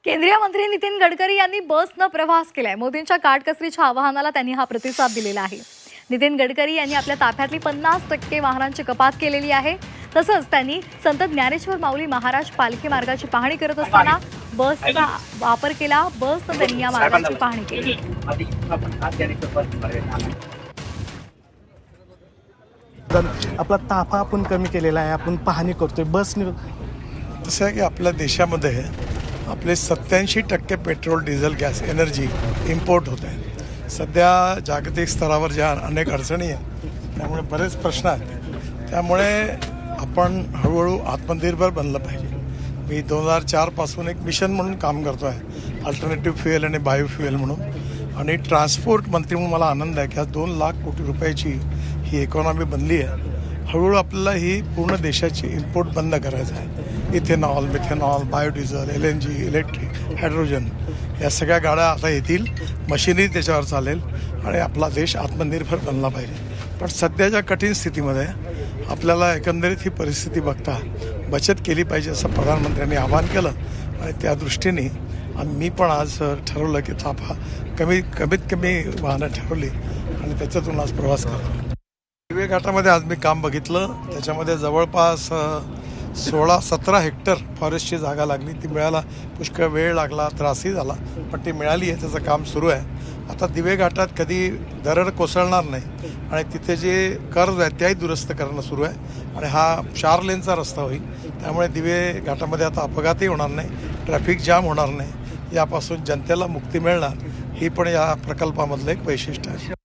केंद्रीय मंत्री नितीन गडकरी यांनी बसनं प्रवास केलाय। मोदींच्या काटकसरीच्या आवाहनाला त्यांनी हा प्रतिसाद दिलेला आहे। नितीन गडकरी यांनी आपल्या ताफ्यातली 50% वाहनांची कपात केलेली आहे। तसंच त्यांनी संत ज्ञानेश्वर माऊली महाराज पालखी मार्गाची पाहणी करत असताना बसचा वापर केला। बसनं त्यांनी या मार्गाची पाहणी केली। आपला ताफा आपण कमी केलेला आहे, आपण पाहणी करतोय बसने। तसं आहे की आपल्या देशामध्ये आपले 87% petrol diesel gas energy import होत आहे। सध्या जागतिक स्तरावर ज्या अनेक अडचणी आहेत त्यामुळे बरेच प्रश्न आहेत, त्यामुळे आपण हळूहळू आत्मनिर्भर बनलं पाहिजे। मी 2004 पासून एक मिशन म्हणून काम करतो आहे, अल्टरनेटिव्ह फ्युएल आणि बायोफ्युएल म्हणून, आणि ट्रान्सपोर्ट मंत्री म्हणून मला आनंद आहे की आज 2 लाख कोटी रुपयाची ही इकॉनॉमी बनली आहे। हळूहळू आपल्याला ही पूर्ण देशाची इम्पोर्ट बंद करायचं आहे। Ethanol, methanol, biodiesel, LNG, electric, hydrogen या सगळ्या गाड्या आता येतील, मशिनरी त्याच्यावर चालेल आणि आपला देश आत्मनिर्भर बनला पाहिजे। पण सध्याच्या कठीण स्थितीमध्ये आपल्याला एकंदरीत ही परिस्थिती बघता बचत केली पाहिजे असं प्रधानमंत्र्यांनी आवाहन केलं, आणि त्या दृष्टीने मी पण आज ठरवलं की ताफा कमीत कमी वाहनं ठरवली आणि त्याच्यातून आज प्रवास करतो। दिवे घाटामध्ये आज मी काम बघितलं, त्याच्यामध्ये जवळपास 16-17 हेक्टर फॉरेस्टची जागा लागली। ती मिळायला पुष्कळ वेळ लागला, त्रासही झाला, पण ती मिळाली आहे, त्याचं काम सुरू आहे। आता दिवे घाटात कधी दरड कोसळणार नाही आणि तिथे जे कर्ज आहे त्याही दुरुस्त करणं सुरू आहे, आणि हा 4 लेनचा रस्ता होईल, त्यामुळे दिवे घाटामध्ये आता अपघातही होणार नाही, ट्रॅफिक जाम होणार नाही, यापासून जनतेला मुक्ती मिळणार, ही पण या प्रकल्पामधलं एक वैशिष्ट्य आहे।